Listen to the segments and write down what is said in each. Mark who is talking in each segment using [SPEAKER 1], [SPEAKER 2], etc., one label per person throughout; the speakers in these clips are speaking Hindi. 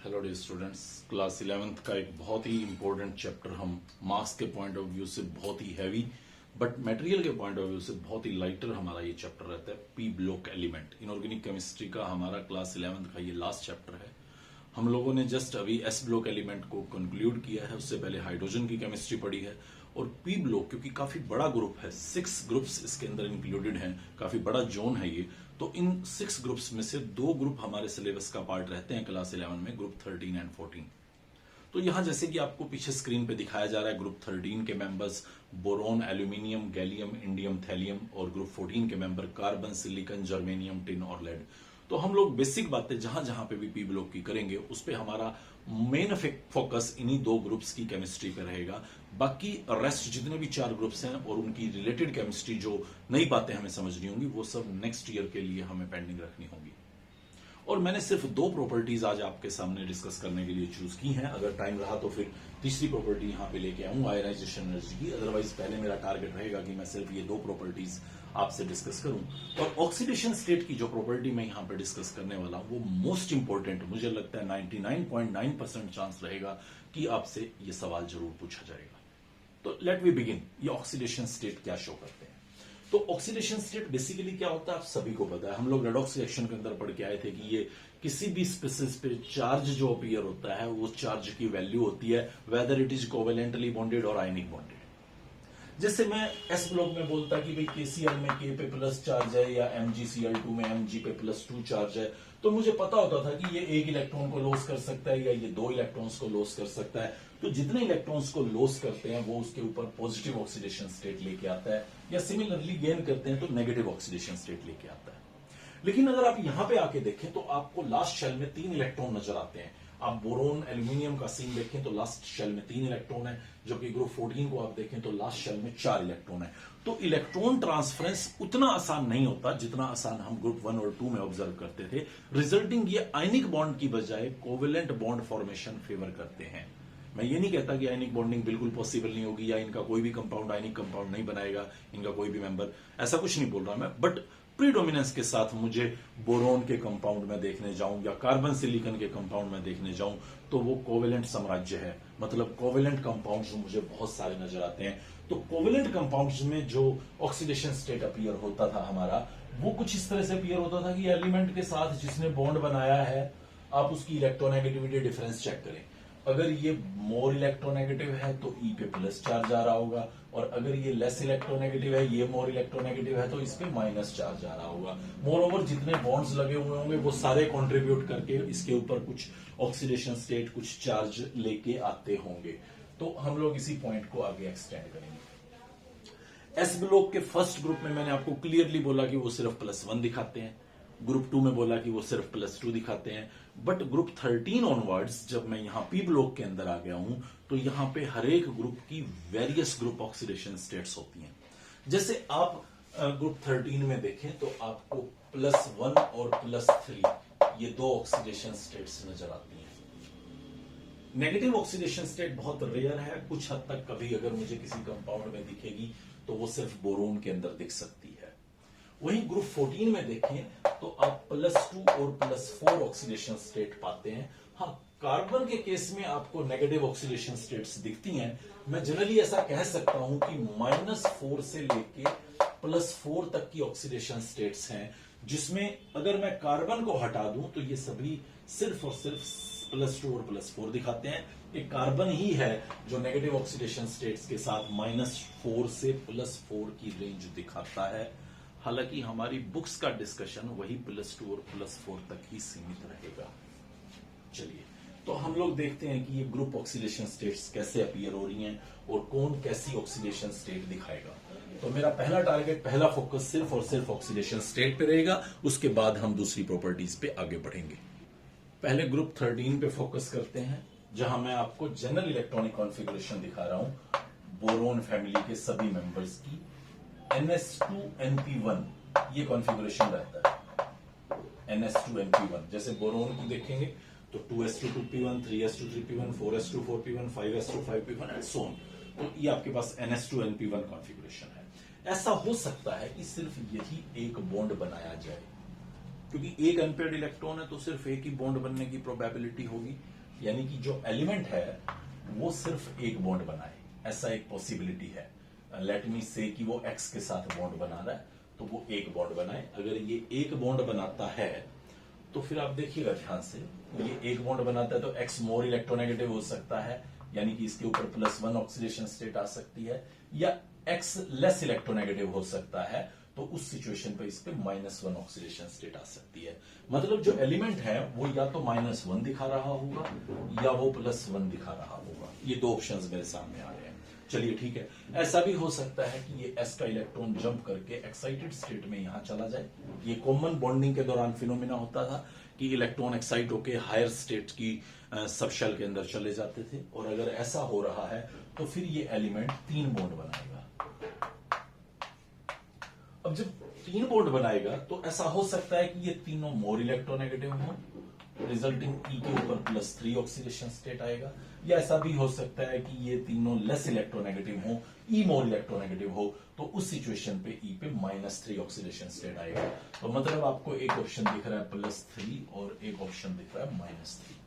[SPEAKER 1] Hello dear students, class 11th का एक बहुत ही इंपॉर्टेंट चैप्टर हम मार्क्स के पॉइंट ऑफ व्यू से बहुत ही हैवी बट मटेरियल के पॉइंट ऑफ व्यू से बहुत ही लाइटर हमारा ये चैप्टर रहता है। P block element inorganic chemistry का हमारा क्लास 11th का ये लास्ट चैप्टर है। हम लोगों ने जस्ट अभी एस ब्लॉक एलिमेंट को कंक्लूड किया है, उससे पहले हाइड्रोजन की केमिस्ट्री पढ़ी है। और पी ब्लॉक क्योंकि काफी बड़ा ग्रुप है, 6 ग्रुप्स इसके अंदर इंक्लूडेड हैं, काफी बड़ा जोन है ये, तो इन 6 ग्रुप्स में से 2 ग्रुप हमारे सिलेबस का पार्ट रहते हैं क्लास 11 में, ग्रुप 13 एंड 14। तो यहां जैसे कि आपको पीछे स्क्रीन पे दिखाया जा रहा है, ग्रुप 13 के members boron, aluminium, gallium, indium, thallium, और ग्रुप 14 के member carbon, silicon, germanium, tin और लेड। तो हम लोग बेसिक बातें जहां जहां पे भी पी ब्लॉक की करेंगे उस पे हमारा मेन फोकस इन्हीं 2 ग्रुप्स की केमिस्ट्री पे रहेगा। बाकी रेस्ट जितने भी 4 ग्रुप्स हैं और उनकी रिलेटेड केमिस्ट्री जो नई बातें हमें समझनी होंगी वो सब नेक्स्ट ईयर के लिए हमें पेंडिंग रखनी होगी। और मैंने सिर्फ 2 प्रॉपर्टीज आज आपके सामने डिस्कस करने के लिए चूज की हैं। अगर टाइम रहा तो फिर तीसरी प्रॉपर्टी यहां पे लेके आऊंगा आयनाइजेशन एनर्जी की। अदरवाइज पहले मेरा टारगेट रहेगा कि मैं सिर्फ ये 2 प्रॉपर्टीज आपसे डिस्कस करूं। और ऑक्सीडेशन स्टेट की जो प्रॉपर्टी मैं यहां पे डिस्कस करने वाला हूं वो मोस्ट इंपॉर्टेंट, मुझे लगता है 99.9% चांस रहेगा कि आपसे ये सवाल जरूर पूछा जाएगा। तो लेट वी बिगिन। ये ऑक्सीडेशन स्टेट क्या शो करते हैं? तो ऑक्सीडेशन स्टेट बेसिकली क्या होता है आप सभी को पता है। हम लोग रेडॉक्स रिएक्शन के अंदर पढ़ के आए थे कि ये किसी भी स्पीसीज पे चार्ज जो अपीयर होता है वो चार्ज की वैल्यू होती है, whether it is covalently bonded और आयनिक बॉन्डेड। जैसे मैं एस ब्लॉक में बोलता कि भाई केसीएल में के पे प्लस चार्ज है या एमजीसीएल2 में एमजी पे +2 चार्ज है, तो मुझे पता होता था कि ये 1 इलेक्ट्रॉन को लॉस कर सकता है या ये 2 इलेक्ट्रॉन्स को लॉस कर सकता है। तो जितने इलेक्ट्रॉन्स को लॉस करते हैं वो उसके ऊपर पॉजिटिव ऑक्सीडेशन स्टेट लेके आता है, या सिमिलरली गेन करते हैं तो नेगेटिव ऑक्सीडेशन स्टेट लेके आता है। लेकिन अगर आप यहां पे आके देखें तो आपको लास्ट शेल में 3 इलेक्ट्रॉन नजर आते हैं। आप बोरोन एल्यूमिनियम का सीन देखें तो लास्ट शेल में 3 इलेक्ट्रॉन है, जबकि ग्रुप 14 को आप देखें तो लास्ट शेल में 4 इलेक्ट्रॉन है। तो इलेक्ट्रॉन ट्रांसफरेंस उतना आसान नहीं होता जितना आसान हम ग्रुप 1 और 2 में ऑब्जर्व करते थे। रिजल्टिंग ये आयनिक बॉन्ड की बजाय कोवेलेंट बॉन्ड फॉर्मेशन फेवर करते हैं। मैं ये नहीं कहता कि आयनिक बॉन्डिंग बिल्कुल पॉसिबल नहीं होगी या इनका कोई भी कंपाउंड आयनिक कंपाउंड नहीं बनाएगा, इनका कोई भी मेंबर, ऐसा कुछ नहीं बोल रहा मैं। बट प्रीडोमिनेंस के साथ मुझे बोरोन के कंपाउंड में देखने जाऊं या कार्बन सिलिकॉन के कंपाउंड में देखने जाऊं तो वो कोवेलेंट साम्राज्य है, मतलब कोवेलेंट कंपाउंड्स मुझे बहुत सारे नजर आते हैं। तो कोवेलेंट कंपाउंड्स में जो ऑक्सीडेशन स्टेट अपीयर होता था हमारा, वो कुछ इस तरह से अपीयर होता था कि एलिमेंट के साथ जिसने बॉन्ड बनाया है आप उसकी इलेक्ट्रोनेगेटिविटी डिफरेंस चेक करें। अगर ये मोर इलेक्ट्रोनेगेटिव है तो ई पे प्लस चार्ज आ रहा होगा, और अगर ये लेस इलेक्ट्रोनेगेटिव है, ये मोर इलेक्ट्रोनेगेटिव है, तो इस पे माइनस चार्ज आ रहा होगा। मोर ओवर जितने बॉन्ड्स लगे हुए होंगे वो सारे कंट्रीब्यूट करके इसके ऊपर कुछ ऑक्सीडेशन स्टेट, कुछ चार्ज लेके आते होंगे। तो हम लोग इसी पॉइंट को आगे एक्सटेंड करेंगे। एस ब्लॉक के फर्स्ट ग्रुप में मैंने आपको क्लियरली बोला कि वो सिर्फ +1 दिखाते हैं, ग्रुप 2 में बोला कि वो सिर्फ +2 दिखाते हैं। बट ग्रुप 13 ऑनवर्ड्स जब मैं यहां पी ब्लॉक के अंदर आ गया हूं तो यहां पे हर एक ग्रुप की वेरियस ग्रुप ऑक्सीडेशन स्टेट्स होती हैं। जैसे आप ग्रुप 13 में देखें तो आपको +1 और +3 ये 2 ऑक्सीडेशन स्टेट्स नजर आती हैं। नेगेटिव ऑक्सीडेशन स्टेट बहुत रेयर है, कुछ हद तक कभी अगर मुझे किसी कंपाउंड में दिखेगी तो वो सिर्फ बोरोन के अंदर दिख सकती है। वहीं ग्रुप 14 में देखें तो आप +2 और +4 ऑक्सीडेशन स्टेट पाते हैं। हाँ, कार्बन के केस में आपको नेगेटिव ऑक्सीडेशन स्टेट्स दिखती हैं। मैं जनरली ऐसा कह सकता हूं कि -4 से लेके +4 तक की ऑक्सीडेशन स्टेट्स हैं, जिसमें अगर मैं कार्बन को हटा दूं तो ये सभी सिर्फ और सिर्फ +2 और +4 दिखाते हैं। एक कार्बन ही है जो नेगेटिव ऑक्सीडेशन स्टेट्स के साथ -4 से +4 की रेंज दिखाता है। हालांकि हमारी बुक्स का डिस्कशन वही +2 और +4 तक ही सीमित रहेगा। चलिए, तो हम लोग देखते हैं कि ये ग्रुप ऑक्सीडेशन स्टेट्स कैसे अपीयर हो रही हैं और कौन कैसी ऑक्सीडेशन स्टेट दिखाएगा। तो मेरा पहला टारगेट, पहला फोकस सिर्फ और सिर्फ ऑक्सीडेशन स्टेट पे रहेगा, उसके बाद हम दूसरी प्रॉपर्टीज पे आगे बढ़ेंगे। पहले ग्रुप 13 पे फोकस करते हैं, जहां मैं आपको जनरल इलेक्ट्रॉनिक कॉन्फ़िगरेशन दिखा रहा हूं बोरोन फैमिली के सभी मेंबर्स की। NS2NP1 ये कॉन्फ़िगरेशन रहता है। NS2NP1 जैसे बोरोन को देखेंगे तो 2s2 2p1, 3s2 3p1, 4s2 4p1, 5s2 5p1 and so on. तो ये आपके पास NS2NP1 कॉन्फ़िगरेशन है। ऐसा हो सकता है कि सिर्फ यही एक बॉन्ड बनाया जाए, क्योंकि एक अनपेयर्ड इलेक्ट्रॉन है तो सिर्फ एक ही बॉन्ड बनने की प्रोबेबिलिटी होगी, यानी कि जो एलिमेंट है वो सिर्फ एक बॉन्ड बनाए, ऐसा एक पॉसिबिलिटी है। लेट मी से कि वो एक्स के साथ बॉन्ड बना रहा है तो वो एक बॉन्ड बनाए। अगर ये एक बॉन्ड बनाता है तो फिर आप देखिएगा ध्यान से, ये एक बॉन्ड बनाता है तो एक्स मोर इलेक्ट्रोनेगेटिव हो सकता है, यानी कि इसके ऊपर +1 ऑक्सीडेशन स्टेट आ सकती है, या एक्स लेस इलेक्ट्रोनेगेटिव हो सकता है तो उस सिचुएशन पे इस पे -1 ऑक्सीडेशन स्टेट आ सकती है। मतलब जो एलिमेंट है वो या तो -1 दिखा रहा होगा या वो +1 दिखा रहा होगा। ये दो ऑप्शंस मेरे सामने आ रहे हैं। चलिए ठीक है, ऐसा भी हो सकता है कि ये एस का इलेक्ट्रॉन जंप करके एक्साइटेड स्टेट में यहां चला जाए। ये कॉमन बॉन्डिंग के दौरान फिनोमिना होता था कि इलेक्ट्रॉन एक्साइट होके हायर स्टेट की सबशेल के अंदर चले जाते थे, और अगर ऐसा हो रहा है तो फिर ये एलिमेंट 3 बॉन्ड बनाएगा। अब जब 3 बॉन्ड बनाएगा तो ऐसा हो सकता है कि ये तीनों मोर इलेक्ट्रोनेगेटिव हो, रिजल्टिंग ई के ऊपर +3 ऑक्सीडेशन स्टेट आएगा, या ऐसा भी हो सकता है कि ये तीनों लेस इलेक्ट्रोनेगेटिव हो, ई मोर इलेक्ट्रोनेगेटिव हो, तो उस सिचुएशन पे ई पे -3 ऑक्सीडेशन स्टेट आएगा। तो मतलब आपको एक ऑप्शन दिख रहा है +3 और एक ऑप्शन दिख रहा है -3।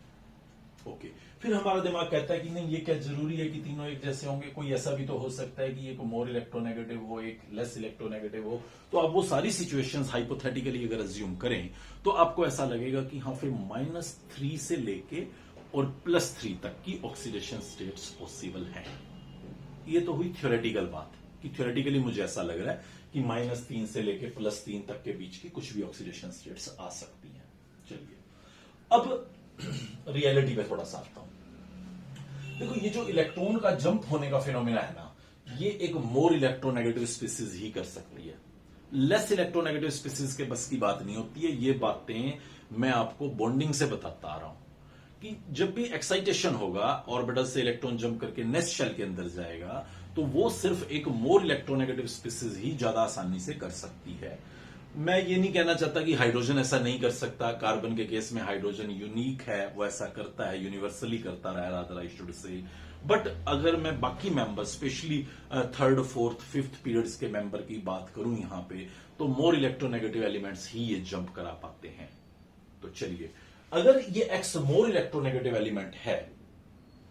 [SPEAKER 1] ओके, फिर हमारा दिमाग कहता है कि नहीं, ये क्या जरूरी है कि तीनों एक जैसे होंगे? कोई ऐसा भी तो हो सकता है कि एक मोर इलेक्ट्रोनेगेटिव हो, एक लेस इलेक्ट्रोनेगेटिव हो। तो आप वो सारी सिचुएशंस हाइपोथेटिकली अगर अज्यूम करें तो आपको ऐसा लगेगा कि हाँ, फिर -3 से लेके और +3 तक की ऑक्सीडेशन स्टेट्स पॉसिबल हैं। ये तो हुई थ्योरेटिकल बात कि थ्योरेटिकली मुझे ऐसा लग रहा है कि -3 से लेके +3 तक के बीच की कुछ भी ऑक्सीडेशन स्टेट्स आ सकती हैं। चलिए अब रियलिटी पे थोड़ा सा आता हूं। देखो, ये जो इलेक्ट्रॉन का जंप होने का फिनोमिना है ना, ये एक मोर इलेक्ट्रोनेगेटिव स्पीसीज ही कर सकती है। लेस इलेक्ट्रोनेगेटिव स्पीसीज के बस की बात नहीं होती है। ये बातें मैं आपको बॉन्डिंग से बताता आ रहा हूं कि जब भी एक्साइटेशन होगा, ऑर्बिटल से इलेक्ट्रॉन जंप करके नेस्ट शेल के अंदर जाएगा, तो वो सिर्फ एक मोर इलेक्ट्रोनेगेटिव स्पीसीज ही ज्यादा आसानी से कर सकती है। मैं ये नहीं कहना चाहता कि हाइड्रोजन ऐसा नहीं कर सकता। कार्बन के केस में हाइड्रोजन यूनिक है, वो ऐसा करता है, यूनिवर्सली करता रहा, rather I should say. But अगर मैं बाकी member, specially 3rd, 4th, 5th periods के मेंबर की बात करूं यहां पे, तो मोर इलेक्ट्रोनेगेटिव एलिमेंट्स ही ये जंप करा पाते हैं। तो चलिए, अगर ये एक्स मोर इलेक्ट्रोनेगेटिव एलिमेंट है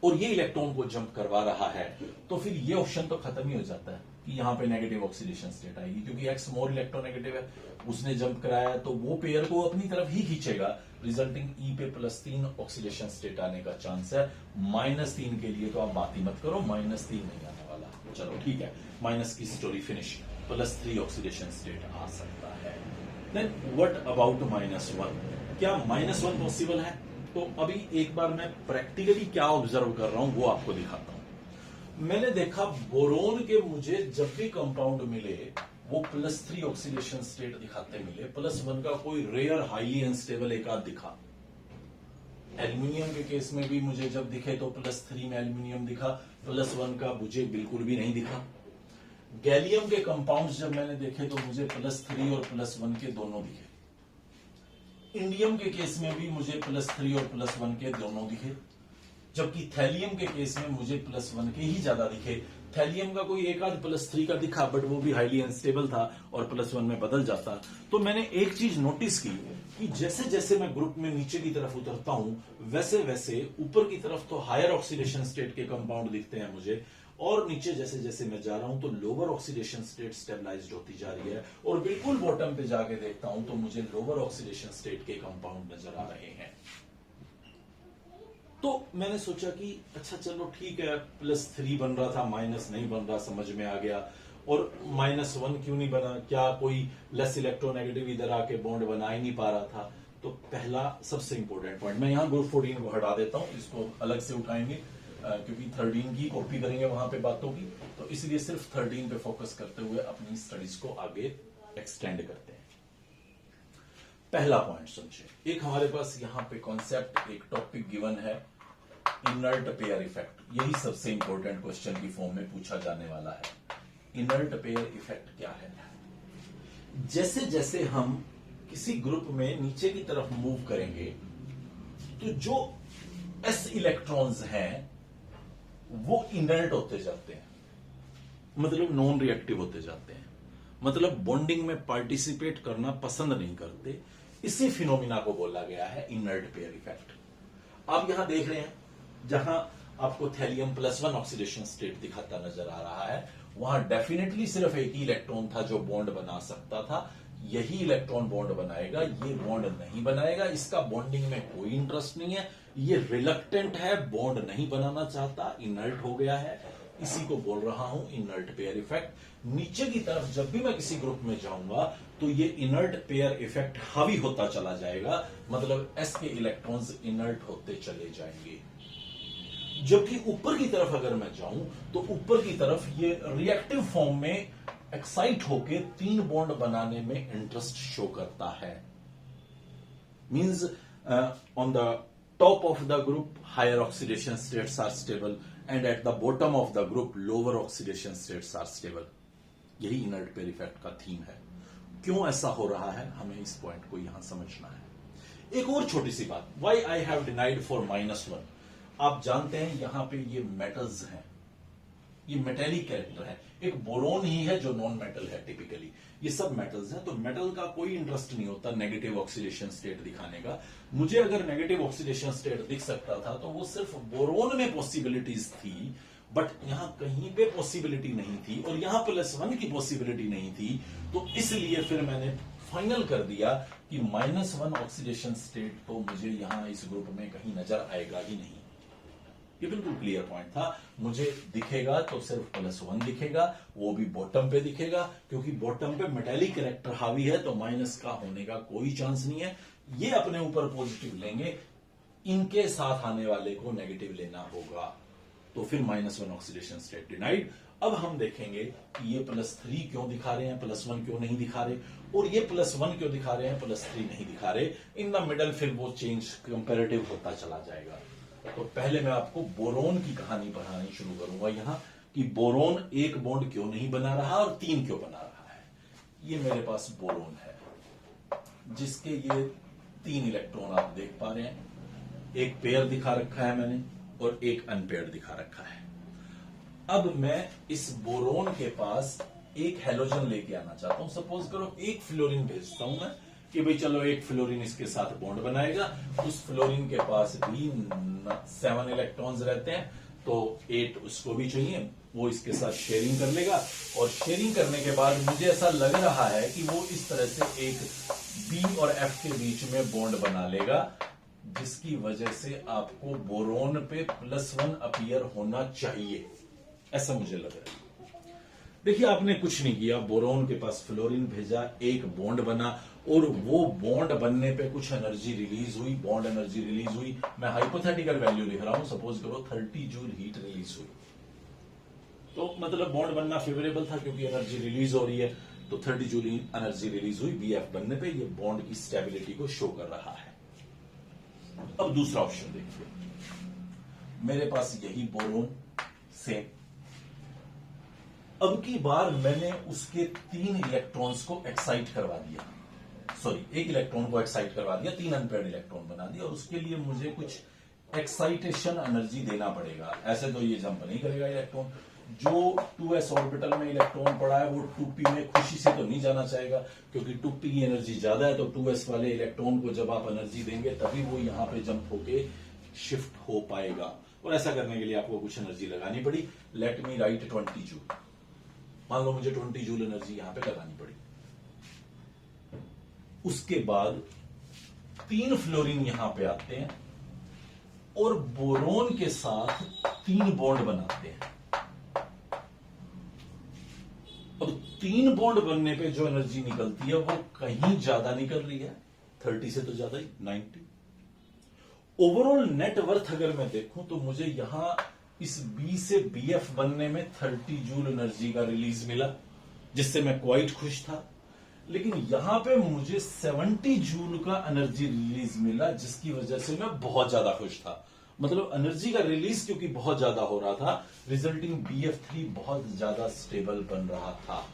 [SPEAKER 1] और ये इलेक्ट्रॉन को जंप करवा रहा है, तो फिर ये ऑप्शन तो खत्म ही हो जाता है कि यहां पे नेगेटिव ऑक्सीडेशन स्टेट आएगी, क्योंकि एक्स मोर इलेक्ट्रोनेगेटिव है, उसने जंप कराया तो वो पेयर को अपनी तरफ ही खींचेगा, रिजल्टिंग ई पे +3 ऑक्सीडेशन स्टेट आने का चांस है। -3 के लिए तो आप बात ही मत करो, -3 नहीं आने वाला। चलो ठीक है, माइनस की स्टोरी फिनिश, +3 ऑक्सीडेशन स्टेट आ सकता है। Then what about -1? क्या -1 पॉसिबल है? तो अभी एक बार मैं प्रैक्टिकली क्या ऑब्जर्व कर रहा हूं वो आपको दिखाता हूं। मैंने देखा बोरोन के मुझे जब भी कंपाउंड मिले वो +3 ऑक्सीडेशन स्टेट दिखाते मिले, +1 का कोई रेयर हाईली अनस्टेबल एक आध दिखा। एल्यूमिनियम के केस में भी मुझे जब दिखे तो +3 में एल्यूमिनियम दिखा, +1 का मुझे बिल्कुल भी नहीं दिखा। गैलियम के कंपाउंड्स जब मैंने देखे तो मुझे +3 और +1 के दोनों दिखे। इंडियम के केस में भी मुझे +3 और +1 के दोनों दिखे, जबकि थैलियम के केस में मुझे +1 के ही ज्यादा दिखे। थैलियम का कोई एक आध +3 का दिखा, बट वो भी हाईली अनस्टेबल था और +1 में बदल जाता। तो मैंने एक चीज नोटिस की कि जैसे जैसे मैं ग्रुप में नीचे की तरफ उतरता हूं, वैसे वैसे ऊपर की तरफ तो हायर ऑक्सीडेशन स्टेट के कंपाउंड दिखते हैं मुझे, और नीचे जैसे जैसे मैं जा रहा हूं तो लोअर ऑक्सीडेशन स्टेट स्टेबलाइज्ड होती जा रही है, और बिल्कुल बॉटम पे जाके देखता हूं तो मुझे लोअर ऑक्सीडेशन स्टेट के कंपाउंड नजर आ रहे हैं। तो मैंने सोचा कि अच्छा चलो ठीक है, +3 बन रहा था, माइनस नहीं बन रहा, समझ में आ गया। और -1 क्यों नहीं बना? क्या कोई लेस इलेक्ट्रोनेगेटिव इधर आके बॉन्ड बना ही नहीं पा रहा था? तो पहला सबसे इंपॉर्टेंट पॉइंट, मैं यहां ग्रुप 14 को हटा देता हूं, इसको अलग से उठाएंगे क्योंकि 13 की कॉपी करेंगे वहां पे बातों की, तो इसलिए सिर्फ 13 पे फोकस करते हुए अपनी स्टडीज को आगे एक्सटेंड करते हैं। पहला पॉइंट समझे, एक हमारे पास यहां पे कॉन्सेप्ट, एक टॉपिक गिवन है, इनर्ट पेयर इफेक्ट। यही सबसे इंपॉर्टेंट क्वेश्चन की फॉर्म में पूछा जाने वाला है। इनर्ट पेयर इफेक्ट क्या है? जैसे जैसे हम किसी ग्रुप में नीचे की तरफ मूव करेंगे तो जो s इलेक्ट्रॉन्स हैं वो इनर्ट होते जाते हैं, मतलब नॉन रिएक्टिव होते जाते हैं, मतलब बॉन्डिंग में पार्टिसिपेट करना पसंद नहीं करते, इसी फिनोमिना को बोला गया है इनर्ट पेयर इफेक्ट। आप यहां देख रहे हैं, जहां आपको थैलियम +1 ऑक्सीडेशन स्टेट दिखाता नजर आ रहा है, वहां डेफिनेटली सिर्फ एक ही इलेक्ट्रॉन था जो बॉन्ड बना सकता था। यही इलेक्ट्रॉन बॉन्ड बनाएगा, ये बॉन्ड नहीं बनाएगा। इसका बॉन्डिंग में कोई इंटरेस्ट नहीं है, ये रिलक्टेंट है, बॉन्ड नहीं बनाना चाहता, इनर्ट हो गया है। इसी को बोल रहा हूं इनर्ट पेयर इफेक्ट। नीचे की तरफ जब भी मैं किसी ग्रुप में जाऊंगा तो ये इनर्ट पेयर इफेक्ट हावी होता चला जाएगा, मतलब s के इलेक्ट्रॉन्स इनर्ट होते चले जाएंगे। जबकि ऊपर की तरफ अगर मैं जाऊं तो ऊपर की तरफ ये रिएक्टिव फॉर्म में एक्साइट होके 3 बॉन्ड बनाने में इंटरेस्ट शो करता है। Means on the top of the group higher oxidation states are stable and at the bottom of the group lower oxidation states are stable। यही इनर्ट पेयर इफेक्ट का थीम है। क्यों ऐसा हो रहा है, हमें इस पॉइंट को यहां समझना है। एक और छोटी सी बात, why I have denied for -1। आप जानते हैं यहां पे ये मेटल्स हैं, ये मेटेलिक कैरेक्टर है। एक बोरोन ही है जो नॉन मेटल है टिपिकली, ये सब मेटल्स हैं। तो मेटल का कोई इंटरेस्ट नहीं होता नेगेटिव ऑक्सीडेशन स्टेट दिखाने का। मुझे अगर नेगेटिव ऑक्सीडेशन स्टेट दिख सकता था तो वो सिर्फ बोरोन में पॉसिबिलिटीज थी, बट यहां कहीं पे पॉसिबिलिटी नहीं थी और यहां +1 की पॉसिबिलिटी नहीं थी। तो इसलिए फिर मैंने फाइनल कर दिया कि -1 ऑक्सीडेशन स्टेट तो मुझे यहां इस ग्रुप में कहीं नजर आएगा ही नहीं। ये बिल्कुल क्लियर पॉइंट था। मुझे दिखेगा तो सिर्फ +1 दिखेगा, वो भी बॉटम पे दिखेगा, क्योंकि बॉटम पे मेटेलिक कैरेक्टर हावी है तो माइनस का होने का कोई चांस नहीं है। ये अपने ऊपर पॉजिटिव लेंगे, इनके साथ आने वाले को नेगेटिव लेना होगा। तो फिर -1 ऑक्सीडेशन स्टेट डिनाइड। अब हम देखेंगे कि ये +3 क्यों दिखा रहे हैं, +1 क्यों नहीं दिखा रहे, और ये +1 क्यों दिखा रहे हैं, +3 नहीं दिखा रहे। इन द मिडल फिर वो चेंज कंपैरेटिव होता चला जाएगा। तो पहले मैं आपको बोरोन की कहानी पढ़ानी शुरू करूंगा यहां, कि बोरोन एक बॉन्ड क्यों नहीं बना रहा और 3 क्यों बना रहा है। ये मेरे पास बोरोन है, जिसके ये 3 इलेक्ट्रॉन आप देख पा रहे हैं। एक पेयर दिखा रखा है मैंने और एक अनपेयर्ड दिखा रखा है। अब मैं इस बोरोन के पास एक हेलोजन लेके आना चाहता हूं। सपोज करो एक फ्लोरीन भेजता हूं मैं कि भाई चलो एक फ्लोरीन इसके साथ बॉन्ड बनाएगा। उस फ्लोरीन के पास भी 7 इलेक्ट्रॉन्स रहते हैं, तो 8 उसको भी चाहिए, वो इसके साथ शेयरिंग कर लेगा। और शेयरिंग करने के बाद मुझे ऐसा लग रहा है कि वो इस तरह से एक B और F के बीच में बॉन्ड बना लेगा, जिसकी वजह से आपको बोरोन पे +1 अपीयर होना चाहिए, ऐसा मुझे लग रहा है। देखिए आपने कुछ नहीं किया, बोरोन के पास फ्लोरीन भेजा, एक बॉन्ड बना और वो बॉन्ड बनने पे कुछ एनर्जी रिलीज हुई, बॉन्ड एनर्जी रिलीज हुई। मैं हाइपोथेटिकल वैल्यू लिख रहा हूं, सपोज करो 30 जूल हीट रिलीज हुई, तो मतलब बॉन्ड बनना फेवरेबल था क्योंकि एनर्जी रिलीज हो रही है। तो 30 जूल एनर्जी रिलीज हुई BF बनने पे, ये बॉन्ड की स्टेबिलिटी को शो कर रहा है। अब दूसरा ऑप्शन देखिए, मेरे पास यही बोरोन सेम। अब की बार मैंने उसके 3 इलेक्ट्रॉन्स को एक्साइट करवा दिया, सॉरी एक इलेक्ट्रॉन को एक्साइट करवा दिया, 3 अनपेयर्ड इलेक्ट्रॉन बना दिया। और उसके लिए मुझे कुछ एक्साइटेशन एनर्जी देना पड़ेगा, ऐसे तो ये जंप नहीं करेगा इलेक्ट्रॉन। जो 2s ऑर्बिटल में इलेक्ट्रॉन पड़ा है वो 2p में खुशी से तो नहीं जाना चाहेगा, क्योंकि 2p की एनर्जी ज्यादा है। तो 2s वाले इलेक्ट्रॉन को जब आप एनर्जी देंगे तभी वो यहां पे जंप होके शिफ्ट हो पाएगा। और ऐसा करने के लिए आपको कुछ एनर्जी लगानी पड़ी। Let me right 20 joule. मान लो मुझे 20 जूल एनर्जी यहां पे लगानी पड़ी। उसके बाद 3 फ्लोरीन यहां पे आते हैं और बोरोन के साथ 3 बॉन्ड बनाते हैं। अब 3 बॉन्ड बनने पे जो एनर्जी निकलती है वो कहीं ज्यादा निकल रही है, 30 से तो ज्यादा ही, 90। ओवरऑल नेट वर्थ अगर मैं देखूं तो मुझे यहां इस B से BF बनने में 30 जूल एनर्जी का रिलीज मिला, जिससे मैं क्वाइट खुश था। लेकिन यहां पे मुझे 70 जूल का एनर्जी रिलीज मिला, जिसकी वजह से मैं बहुत ज्यादा खुश था। मतलब एनर्जी का रिलीज क्योंकि बहुत ज्यादा हो रहा था, रिजल्टिंग BF3 बहुत ज्यादा स्टेबल बन रहा था।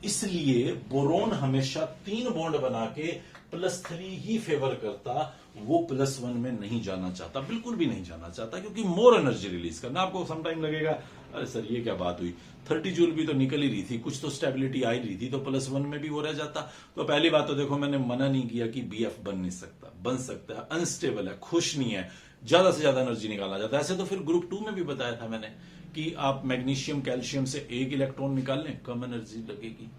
[SPEAKER 1] इसलिए बोरोन हमेशा 3 बॉन्ड बना के +3 ही फेवर करता वो +1 में नहीं जाना चाहता, बिल्कुल भी नहीं जाना चाहता, क्योंकि मोर एनर्जी रिलीज करना। आपको सम टाइम लगेगा अरे सर ये क्या बात हुई, 30 जूल भी तो निकल ही रही थी, कुछ तो स्टेबिलिटी आ ही रही थी, तो +1 में भी वो रह जाता। तो पहली बात तो देखो, मैंने मना नहीं किया कि बीएफ बन नहीं सकता, बन सकता है, अनस्टेबल है, खुश नहीं है, ज्यादा से ज्यादा एनर्जी निकालना चाहता है। ऐसे तो फिर ग्रुप 2 में भी बताया था मैंने कि आप मैग्नीशियम कैल्शियम से एक इलेक्ट्रॉन निकाल लें, कम एनर्जी लगेगी।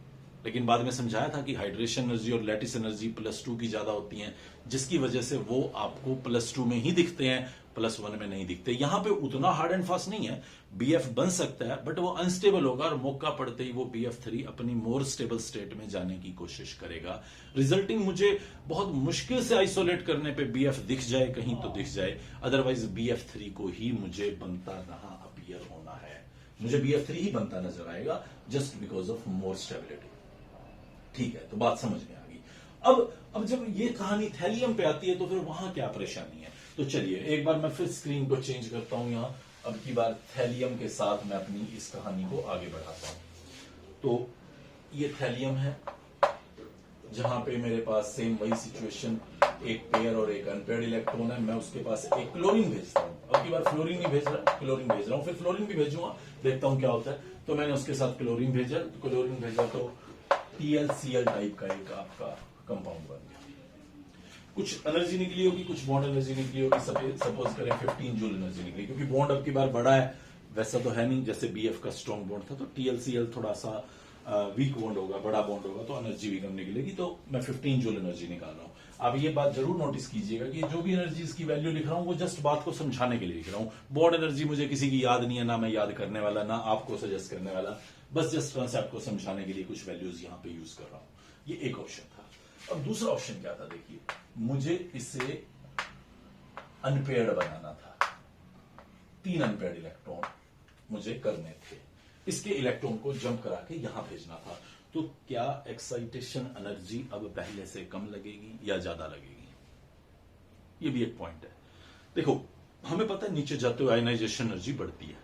[SPEAKER 1] लेकिन बाद में समझाया था कि हाइड्रेशन एनर्जी और लैटिस एनर्जी +2 की ज्यादा होती हैं, जिसकी वजह से वो आपको +2 में ही दिखते हैं, +1 में नहीं दिखते। यहां पे उतना हार्ड एंड फास्ट नहीं है, बीएफ बन सकता है, बट वो अनस्टेबल होगा और मौका पड़ते ही वो BF3 अपनी मोर स्टेबल स्टेट में जाने की कोशिश करेगा। रिजल्टिंग मुझे बहुत मुश्किल से आइसोलेट करने पे बीएफ दिख जाए, कहीं तो दिख जाए, अदरवाइज BF3 को ही मुझे बनता नहा अपीयर होना है। मुझे BF3 ही बनता नजर आएगा, just because of more stability. ठीक है, तो बात समझ में आ गई। अब जब ये कहानी थैलियम पे आती है तो फिर वहां क्या परेशानी है? तो चलिए एक बार मैं फिर स्क्रीन को चेंज करता हूं। यहां अब की बार थैलियम के साथ मैं अपनी इस कहानी को आगे बढ़ाता हूं। तो ये थैलियम है, जहां पे मेरे पास सेम वही सिचुएशन, एक पेयर और एक अनपेयर्ड इलेक्ट्रॉन है। मैं उसके पास एक क्लोरीन भेजता हूं, अब की बार फ्लोरीन नहीं भेज रहा, क्लोरीन भेज रहा हूं, फिर फ्लोरीन भी भेजूंगा, देखता हूं क्या होता है। तो मैंने उसके साथ क्लोरीन भेजा, तो TlCl टाइप का एक आपका कंपाउंड बन गया। कुछ एनर्जी निकली होगी, कुछ बॉन्ड एनर्जी निकली होगी, सपोज करें 15 जूल एनर्जी निकली, क्योंकि बॉन्ड अब की बार बड़ा है, वैसा तो है नहीं जैसे BF का स्ट्रॉन्ग बॉन्ड था। तो TlCl थोड़ा सा वीक बॉन्ड होगा, बड़ा बॉन्ड होगा, तो एनर्जी भी कम निकलेगी। तो मैं 15 जूल एनर्जी निकाल रहा हूं। आप ये बात जरूर नोटिस कीजिएगा कि जो भी एनर्जी की वैल्यू लिख रहा हूं वो जस्ट बात को समझाने के लिए लिख रहा हूं। बॉन्ड एनर्जी मुझे किसी की याद नहीं है, ना मैं याद करने वाला, ना आपको सजेस्ट करने वाला, बस जस्ट कॉन्सेप्ट को समझाने के लिए कुछ वैल्यूज यहां पे यूज कर रहा हूं। ये एक ऑप्शन था। अब दूसरा ऑप्शन क्या था, देखिए, मुझे इसे अनपेयर्ड बनाना था। 3 अनपेयर्ड इलेक्ट्रॉन मुझे करने थे, इसके इलेक्ट्रॉन को जंप करा के यहां भेजना था। तो क्या एक्साइटेशन एनर्जी अब पहले से कम लगेगी या ज्यादा लगेगी? ये भी एक पॉइंट है। देखो, हमें पता है नीचे जाते हुए आयनाइजेशन एनर्जी बढ़ती है।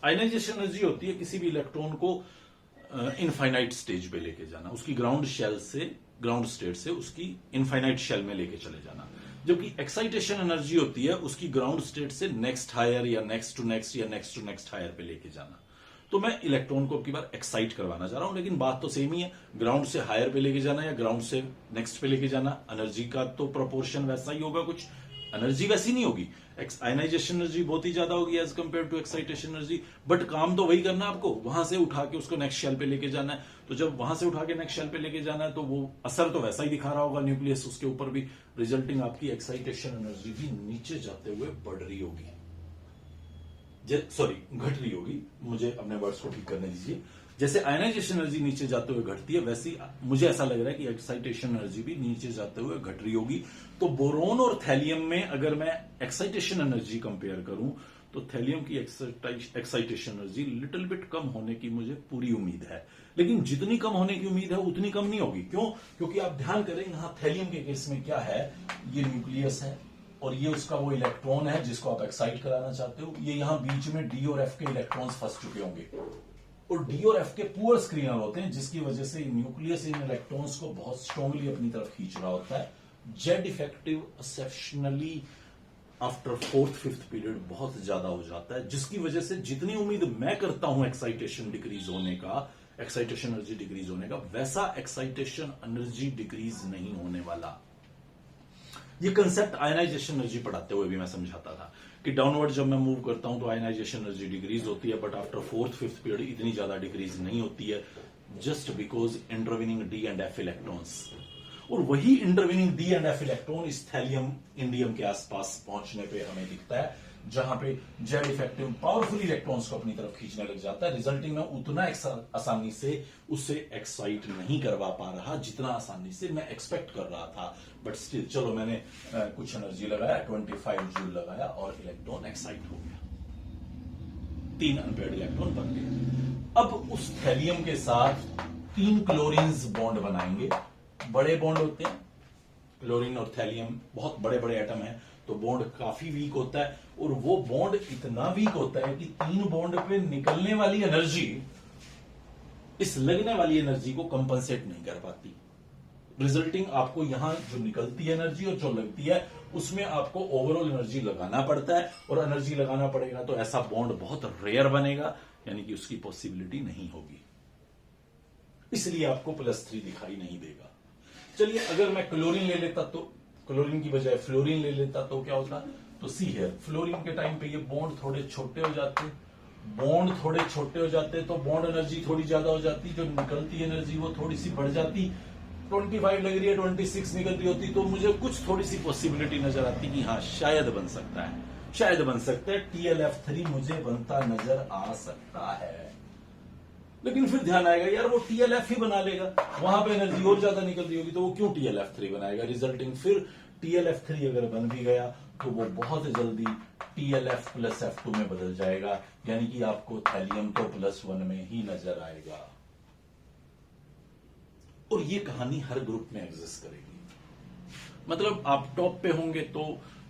[SPEAKER 1] आयनाइजेशन एनर्जी होती है किसी भी इलेक्ट्रॉन को इनफाइनाइट स्टेज पे लेके जाना, उसकी ग्राउंड स्टेट से उसकी इनफाइनाइट शेल में लेके चले जाना। जबकि एक्साइटेशन एनर्जी होती है उसकी ग्राउंड स्टेट से नेक्स्ट हायर या नेक्स्ट टू नेक्स्ट या नेक्स्ट टू नेक्स्ट हायर पे लेके जाना। तो मैं इलेक्ट्रॉन को अब की बार एक्साइट करवाना चाह रहा हूं, लेकिन बात तो सेम ही है, ग्राउंड से हायर पे लेके जाना या ग्राउंड से नेक्स्ट पे लेके जाना, एनर्जी का तो प्रोपोर्शन वैसा ही होगा, कुछ एनर्जी वैसी नहीं होगी। आयनाइजेशन एनर्जी बहुत ही ज्यादा होगी as compare to excitation energy, but काम तो वही करना है आपको, वहां से उठा के उसको नेक्स्ट शेल पे लेके जाना है। तो जब वहां से उठा के नेक्स्ट शेल पे लेके जाना है तो वो असर तो वैसा ही दिखा रहा होगा न्यूक्लियस उसके ऊपर भी, रिजल्टिंग आपकी एक्साइटेशन एनर्जी भी नीचे जाते हुए बढ़ रही होगी, सॉरी घट रही होगी। मुझे अपने वर्ड्स को ठीक करने दीजिए। जैसे आयनाइजेशन एनर्जी नीचे जाते हुए घटती है, वैसी मुझे ऐसा लग रहा है कि एक्साइटेशन एनर्जी भी नीचे जाते हुए घट रही होगी। तो बोरोन और थैलियम में अगर मैं एक्साइटेशन एनर्जी कंपेयर करूं तो थैलियम की एक्साइटेशन एनर्जी लिटिल बिट कम होने की मुझे पूरी उम्मीद है, लेकिन जितनी कम होने की उम्मीद है उतनी कम नहीं होगी। क्यों? क्योंकि आप ध्यान करें यहां थैलियम के केस में क्या है, ये न्यूक्लियस है और ये उसका वो इलेक्ट्रॉन है जिसको आप एक्साइट कराना चाहते हो। ये यहां बीच में डी और एफ के इलेक्ट्रॉन्स फंस चुके होंगे और डी और एफ के पुअर स्क्रीनर होते हैं, जिसकी वजह से न्यूक्लियस इन इलेक्ट्रॉन्स को बहुत स्ट्रांगली अपनी तरफ खींच रहा होता है। Z effective exceptionally after 4th-5th period बहुत ज्यादा हो जाता है, जिसकी वजह से जितनी उम्मीद मैं करता हूं एक्साइटेशन डिक्रीज होने का, एक्साइटेशन एनर्जी डिक्रीज होने का, वैसा एक्साइटेशन एनर्जी डिक्रीज नहीं होने वाला। ये कंसेप्ट आयनाइजेशन एनर्जी पढ़ाते हुए भी मैं समझाता था कि डाउनवर्ड जब मैं मूव करता हूं तो आयनाइजेशन एनर्जी डिक्रीज होती है, बट आफ्टर 4th-5th पीरियड इतनी ज्यादा डिक्रीज नहीं होती है, just because intervening D and F electrons. और वही intervening D and F electron इस थैलियम इंडियम के आसपास पहुंचने पे हमें दिखता है, जहां पे जेड इफेक्टिव पावरफुल इलेक्ट्रॉन्स को अपनी तरफ खींचने लग जाता है, रिजल्टिंग में उतना आसानी से उसे एक्साइट नहीं करवा पा रहा जितना आसानी से मैं एक्सपेक्ट कर रहा था। बट स्टिल चलो, मैंने कुछ एनर्जी लगाया, 25 जूल लगाया और इलेक्ट्रॉन एक्साइट हो गया, 3 अनपेयर्ड इलेक्ट्रॉन बन गए। अब उस थैलियम के साथ 3 क्लोरीन्स बॉन्ड बनाएंगे। बड़े बॉन्ड होते हैं, क्लोरीन और थैलियम बहुत बड़े बड़े एटम हैं, तो बॉन्ड काफी वीक होता है और वो बॉन्ड इतना वीक होता है कि 3 बॉन्ड पे निकलने वाली एनर्जी इस लगने वाली एनर्जी को कंपनसेट नहीं कर पाती। रिजल्टिंग आपको यहां जो निकलती है एनर्जी और जो लगती है उसमें आपको ओवरऑल एनर्जी लगाना पड़ता है, और एनर्जी लगाना पड़ेगा तो ऐसा बॉन्ड बहुत रेयर बनेगा, यानी कि उसकी पॉसिबिलिटी नहीं होगी, इसलिए आपको +3 दिखाई नहीं देगा। चलिए अगर मैं क्लोरीन ले लेता तो क्लोरीन की बजाय फ्लोरीन ले लेता तो क्या होता, तो सी है फ्लोरीन के टाइम पे ये बॉन्ड थोड़े छोटे हो जाते, बॉन्ड थोड़े छोटे हो जाते तो बॉन्ड एनर्जी थोड़ी ज्यादा हो जाती, जो निकलती एनर्जी वो थोड़ी सी बढ़ जाती, 25 लग रही है 26 निकल रही होती, तो मुझे कुछ थोड़ी सी पॉसिबिलिटी नजर आती कि हाँ शायद बन सकता है, शायद बन सकता है TlF3 मुझे बनता नजर आ सकता है। लेकिन फिर ध्यान आएगा यार वो TlF ही बना लेगा, वहां पे एनर्जी और ज्यादा निकल रही होगी, तो वो क्यों TlF3 बनाएगा, रिजल्टिंग फिर TlF3 अगर बन भी गया तो वो बहुत जल्दी TlF + F2 में बदल जाएगा, यानी कि आपको थैलियम तो +1 में ही नजर आएगा। और ये कहानी हर ग्रुप में एग्जिस्ट करेगी, मतलब आप टॉप पे होंगे तो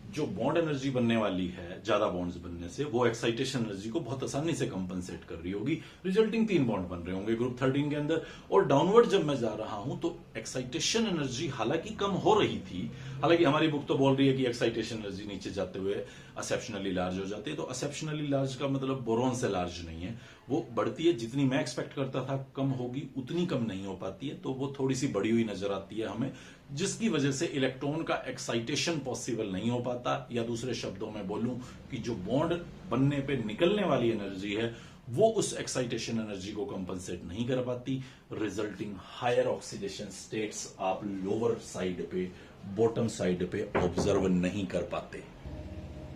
[SPEAKER 1] जो बॉन्ड एनर्जी बनने वाली है ज्यादा बॉन्ड्स बनने से, वो एक्साइटेशन एनर्जी को बहुत आसानी से कंपनसेट कर रही होगी, रिजल्टिंग 3 बॉन्ड बन रहे होंगे ग्रुप 13 के अंदर। और डाउनवर्ड जब मैं जा रहा हूं तो एक्साइटेशन एनर्जी हालांकि कम हो रही थी, हालांकि हमारी बुक तो बोल रही है कि एक्साइटेशन एनर्जी नीचे जाते हुए एक्सेप्शनली लार्ज हो जाती है, तो एक्सेप्शनली लार्ज का मतलब बोरॉन से लार्ज नहीं है, वो बढ़ती है, जितनी मैं एक्सपेक्ट करता था कम होगी उतनी कम नहीं हो पाती है, तो वो थोड़ी सी बढ़ी हुई नजर आती है हमें, जिसकी वजह से इलेक्ट्रॉन का एक्साइटेशन पॉसिबल नहीं हो पाता, या दूसरे शब्दों में बोलूं कि जो बॉन्ड बनने पे निकलने वाली एनर्जी है वो उस एक्साइटेशन एनर्जी को कंपनसेट नहीं कर पाती, रिजल्टिंग हायर ऑक्सीडेशन स्टेट्स आप लोअर साइड पे, बॉटम साइड पे ऑब्जर्व नहीं कर पाते।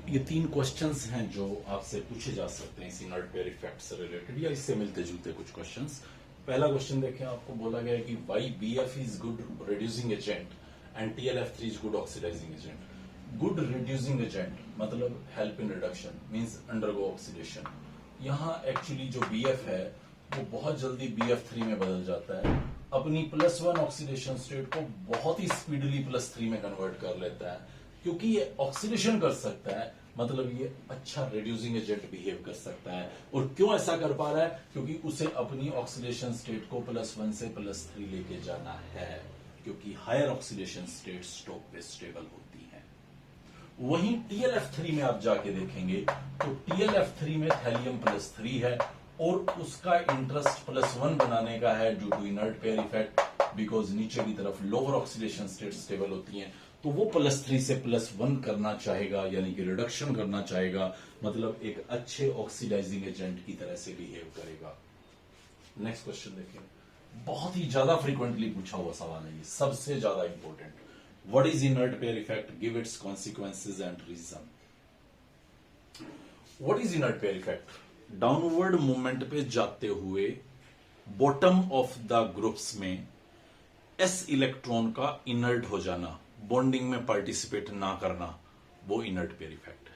[SPEAKER 1] ये 3 क्वेश्चंस हैं जो आपसे पूछे जा सकते हैं इस इनर्ट पेयर इफेक्ट से रिलेटेड, या इससे मिलते जुलते कुछ क्वेश्चंस। पहला क्वेश्चन देखें, आपको बोला गया है कि why BF is good reducing agent and TlF3 is good oxidising agent. Good reducing agent मतलब help in reduction, means undergo oxidation. यहां एक्चुअली जो BF है वो बहुत जल्दी BF3 में बदल जाता है, अपनी +1 ऑक्सीडेशन स्टेट को बहुत ही स्पीडली +3 में कन्वर्ट कर लेता है, क्योंकि ये ऑक्सीडेशन कर सकता है मतलब ये अच्छा रिड्यूसिंग एजेंट बिहेव कर सकता है। और क्यों ऐसा कर पा रहा है, क्योंकि उसे अपनी ऑक्सीडेशन स्टेट को +1 से +3 लेके जाना है, क्योंकि हायर ऑक्सीडेशन स्टेट टॉप पे स्टेबल होती हैं। वहीं TlF3 में आप जाके देखेंगे तो TlF3 में थैलियम +3 है और उसका इंटरेस्ट +1 बनाने का है due to inert pair effect, because नीचे की तरफ लोअर ऑक्सीडेशन स्टेट स्टेबल होती हैं, तो वो +3 से +1 करना चाहेगा, यानी कि रिडक्शन करना चाहेगा, मतलब एक अच्छे ऑक्सीडाइजिंग एजेंट की तरह से बिहेव करेगा। नेक्स्ट क्वेश्चन देखिए, बहुत ही ज्यादा फ्रीक्वेंटली पूछा हुआ सवाल है ये, सबसे ज्यादा important. What is inert pair effect, give its consequences and reason. What is inert pair effect, downward movement पे जाते हुए बॉटम ऑफ द ग्रुप्स में s इलेक्ट्रॉन का इनर्ट हो जाना, बॉन्डिंग में पार्टिसिपेट ना करना, वो इनर्ट पेयर इफेक्ट है।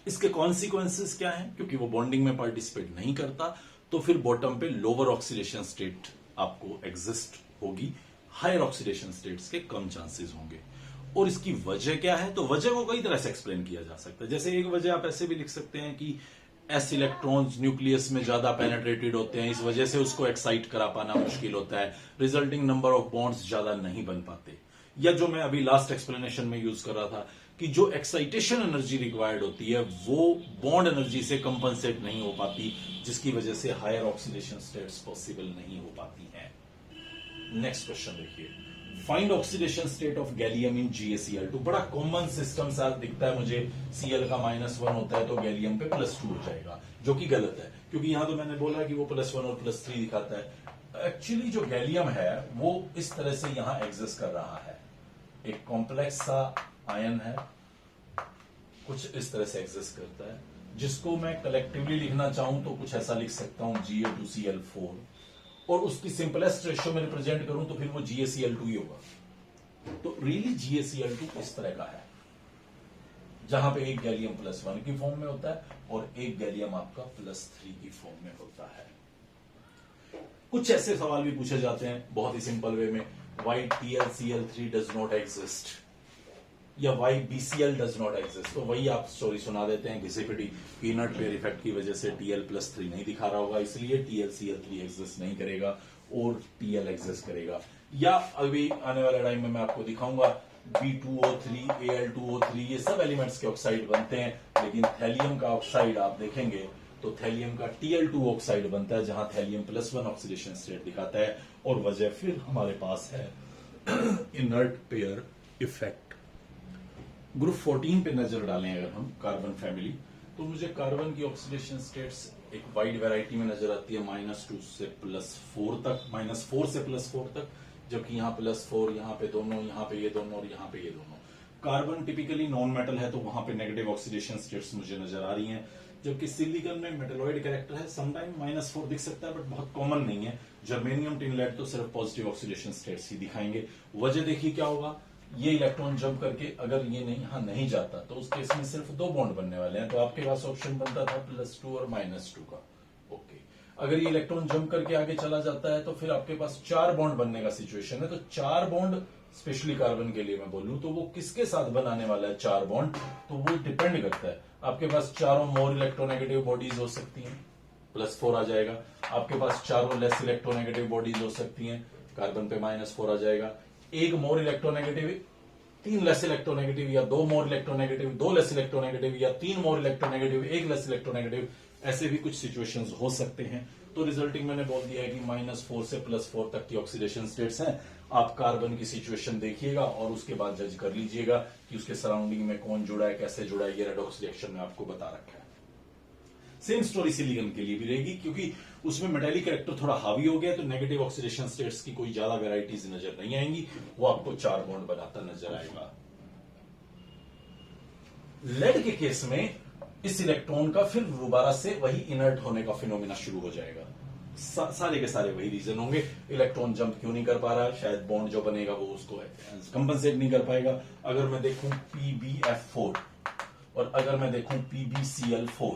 [SPEAKER 1] इसके कॉन्सिक्वेंसेस क्या हैं, क्योंकि वो बॉन्डिंग में पार्टिसिपेट नहीं करता तो फिर बॉटम पे लोअर ऑक्सीडेशन स्टेट आपको एग्जिस्ट होगी, हायर ऑक्सीडेशन स्टेट्स के कम चांसेस होंगे। और इसकी वजह क्या है, तो वजह को कई तरह से एक्सप्लेन किया जा सकता है। जैसे एक वजह आप ऐसे भी लिख सकते हैं कि s इलेक्ट्रॉन्स न्यूक्लियस में ज्यादा पेनेट्रेटेड होते हैं, इस वजह से उसको एक्साइट करा पाना मुश्किल होता है, रिजल्टिंग नंबर ऑफ बॉन्ड्स ज्यादा नहीं बन पाते। या जो मैं अभी लास्ट एक्सप्लेनेशन में यूज कर रहा था कि जो एक्साइटेशन एनर्जी रिक्वायर्ड होती है वो बॉन्ड एनर्जी से कंपनसेट नहीं हो पाती, जिसकी वजह से हायर ऑक्सीडेशन स्टेट्स पॉसिबल नहीं हो पाती हैं। नेक्स्ट क्वेश्चन देखिए, find oxidation state of gallium in GaCl2। बड़ा कॉमन सिस्टम सा दिखता है मुझे, Cl का -1 होता है तो गैलियम पे +2 हो जाएगा, जो कि गलत है, क्योंकि यहां तो मैंने बोला कि वो +1 और +3 दिखाता है। एक्चुअली जो गैलियम है वो इस तरह से यहां एग्जिस्ट कर रहा है, एक कॉम्प्लेक्स सा आयन है, कुछ इस तरह से एग्जिस्ट करता है, जिसको मैं कलेक्टिवली लिखना चाहूं तो कुछ ऐसा लिख सकता हूं Ga2Cl4, और उसकी सिंपलेस्ट रेशियो में रिप्रेजेंट करूं तो फिर वो GaCl2 ही होगा। तो रियली GaCl2 इस तरह का है, जहां पे एक गैलियम +1 की फॉर्म में होता है और एक गैलियम आपका +3 की फॉर्म में होता है। कुछ ऐसे सवाल भी पूछे जाते हैं बहुत ही सिंपल वे में, why TlCl3 does not exist, या why BCl does not exist. तो वही आप स्टोरी सुना देते हैं घिसी पिटी, इनर्ट पेयर इफेक्ट की वजह से Tl+3 नहीं दिखा रहा होगा, इसलिए TlCl3 एग्जिस्ट नहीं करेगा और Tl एग्जिस्ट करेगा। या अभी आने वाले टाइम में मैं आपको दिखाऊंगा B2O3, Al2O3, ये सब एलिमेंट्स के ऑक्साइड बनते हैं, लेकिन थैलियम का ऑक्साइड आप देखेंगे तो थैलियम का Tl2 ऑक्साइड बनता है, जहां थैलियम +1 ऑक्सीडेशन स्टेट दिखाता है, और वजह फिर हमारे पास है इनर्ट पेयर इफेक्ट। ग्रुप 14 पे नजर डालें अगर हम कार्बन फैमिली, तो मुझे कार्बन की ऑक्सीडेशन स्टेट्स एक वाइड वैरायटी में नजर आती है -2 से +4 तक, -4 से +4 तक, जबकि यहाँ +4, यहाँ पे दोनों, यहाँ पे ये दोनों और यहाँ पे ये दोनों। कार्बन टिपिकली नॉन मेटल है तो वहां पे नेगेटिव ऑक्सीडेशन स्टेट्स मुझे नजर आ रही हैं, जबकि सिलिकॉन में मेटलॉइड कैरेक्टर है, समटाइम -4 दिख सकता है बट बहुत कॉमन नहीं है। जर्मेनियम, टिन लेड तो सिर्फ पॉजिटिव ऑक्सीडेशन स्टेट्स ही दिखाएंगे। वजह देखिए क्या होगा, ये इलेक्ट्रॉन जंप करके अगर ये नहीं यहां नहीं जाता तो उस केस में सिर्फ 2 बॉन्ड बनने वाले हैं, तो आपके पास ऑप्शन बनता था +2 और -2 का। ओके, अगर ये इलेक्ट्रॉन जंप करके आगे चला जाता है तो फिर आपके पास 4 बॉन्ड बनने का सिचुएशन है, तो 4 बॉन्ड स्पेशली कार्बन के लिए मैं बोलूं तो वो किसके साथ बनाने वाला है 4 बॉन्ड, तो वो डिपेंड करता है। आपके पास चारों मोर इलेक्ट्रोनेगेटिव बॉडीज हो सकती हैं, +4 आ जाएगा। आपके पास चारों लेस इलेक्ट्रोनेगेटिव बॉडीज हो सकती हैं, कार्बन पे -4 आ जाएगा। एक मोर इलेक्ट्रोनेगेटिव, 3 लेस इलेक्ट्रोनेगेटिव, या 2 मोर इलेक्ट्रोनेगेटिव, 2 लेस इलेक्ट्रोनेगेटिव, या 3 मोर इलेक्ट्रोनेगेटिव, 1 लेस इलेक्ट्रोनेगेटिव, ऐसे भी कुछ सिचुएशंस हो सकते हैं। तो रिजल्टिंग मैंने बोल दिया है कि -4 से +4 तक की ऑक्सीडेशन स्टेट्स हैं। आप कार्बन की सिचुएशन देखिएगा और उसके बाद जज कर लीजिएगा कि उसके सराउंडिंग में कौन जुड़ा है, कैसे जुड़ा है, ये रेडॉक्स रिएक्शन में आपको बता रखा है। सेम स्टोरी सिलिकॉन के लिए भी रहेगी, क्योंकि उसमें मेटालिक कैरेक्टर थोड़ा हावी हो गया तो नेगेटिव ऑक्सीडेशन स्टेट्स की कोई ज्यादा वेराइटीज नजर नहीं आएंगी, वो आपको 4 बॉन्ड बनाता नजर आएगा। लेड के केस में इस इलेक्ट्रॉन का फिर दोबारा से वही इनर्ट होने का फिनोमेना शुरू हो जाएगा। सारे के सारे वही रीजन होंगे, इलेक्ट्रॉन जंप क्यों नहीं कर पा रहा, शायद बॉन्ड जो बनेगा वो उसको कंपनसेट नहीं कर पाएगा। अगर मैं देखूं PbF4 और अगर मैं देखूं PbCl4,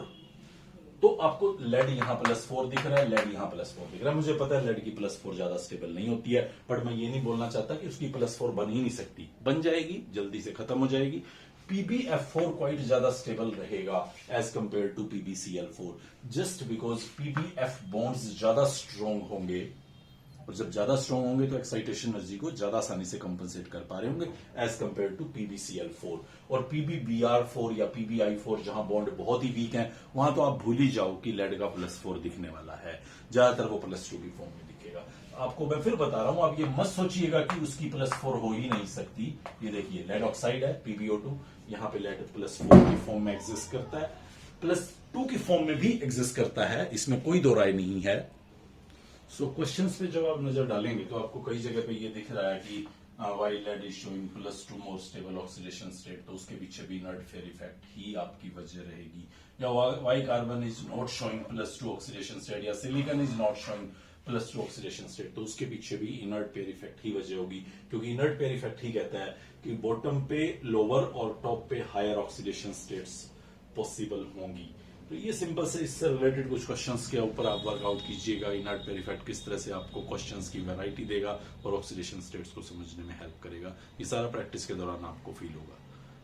[SPEAKER 1] तो आपको लेड यहां +4 दिख रहा है, लेड यहां +4 दिख रहा है। मुझे पता है लेड की +4 ज्यादा स्टेबल नहीं होती है, बट मैं ये नहीं बोलना चाहता कि उसकी +4 बन ही नहीं सकती, बन जाएगी, जल्दी से खत्म हो जाएगी। PbF4 क्वाइट ज्यादा स्टेबल रहेगा as compare to PbCl4, just because PbF bonds ज्यादा स्ट्रॉन्ग होंगे, और जब ज्यादा स्ट्रॉन्ग होंगे तो एक्साइटेशन एनर्जी को ज्यादा आसानी से कंपनसेट कर पा रहे होंगे एज कंपेयर टू PbCl4। और PbBr4 या PbI4 जहां बॉन्ड बहुत ही वीक है, वहां तो आप भूल ही जाओ कि लेड का +4 दिखने वाला है, ज्यादातर वो +2 की फॉर्म में दिखेगा। आपको मैं फिर बता रहा हूं, आप ये मत सोचिएगा कि उसकी +4 हो ही नहीं सकती। ये देखिए लेड ऑक्साइड है PbO2, यहां पे लेड +4 की फॉर्म में एग्जिस्ट करता है, +2 की फॉर्म में भी एग्जिस्ट करता है, इसमें कोई दो राय नहीं है। सो क्वेश्चंस पे जब आप नजर डालेंगे तो आपको कई जगह पे ये दिख रहा है कि why lead is showing +2 more stable oxidation state, तो उसके पीछे भी इनर्ट फेयर इफेक्ट ही आपकी वजह रहेगी। या why carbon is not showing +2 oxidation state, या silicon is not showing +2 oxidation state, तो उसके पीछे भी इनर्ट पेयर इफेक्ट ही वजह होगी, क्योंकि इनर्ट पेयर इफेक्ट ही कहता है कि बॉटम पे लोअर और टॉप पे हायर ऑक्सीडेशन स्टेट्स पॉसिबल होंगी। तो ये सिंपल से इससे रिलेटेड कुछ क्वेश्चंस के ऊपर आप वर्कआउट कीजिएगा। इनर्ट पेयर इफेक्ट किस तरह से आपको क्वेश्चंस की वैरायटी देगा और ऑक्सीडेशन स्टेट्स को समझने में हेल्प करेगा, ये सारा प्रैक्टिस के दौरान आपको फील होगा।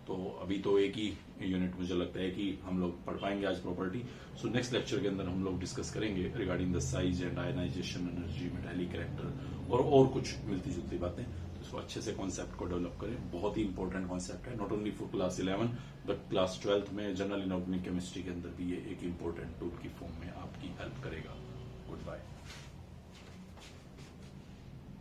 [SPEAKER 1] तो अभी तो एक ही यूनिट मुझे लगता है कि हम लोग पढ़ पाएंगे आज, प्रॉपर्टी। सो नेक्स्ट लेक्चर के अंदर हम लोग डिस्कस करेंगे regarding the size and ionisation energy, metallic character और कुछ मिलती जुलती बातें। तो अच्छे से कॉन्सेप्ट को डेवलप करें, बहुत ही इंपॉर्टेंट कॉन्सेप्ट है, not only for class 11 but class 12th में जनरल इनऑर्गेनिक केमिस्ट्री के अंदर भी ये एक इंपॉर्टेंट टूल की फॉर्म में आपकी हेल्प करेगा। Good bye.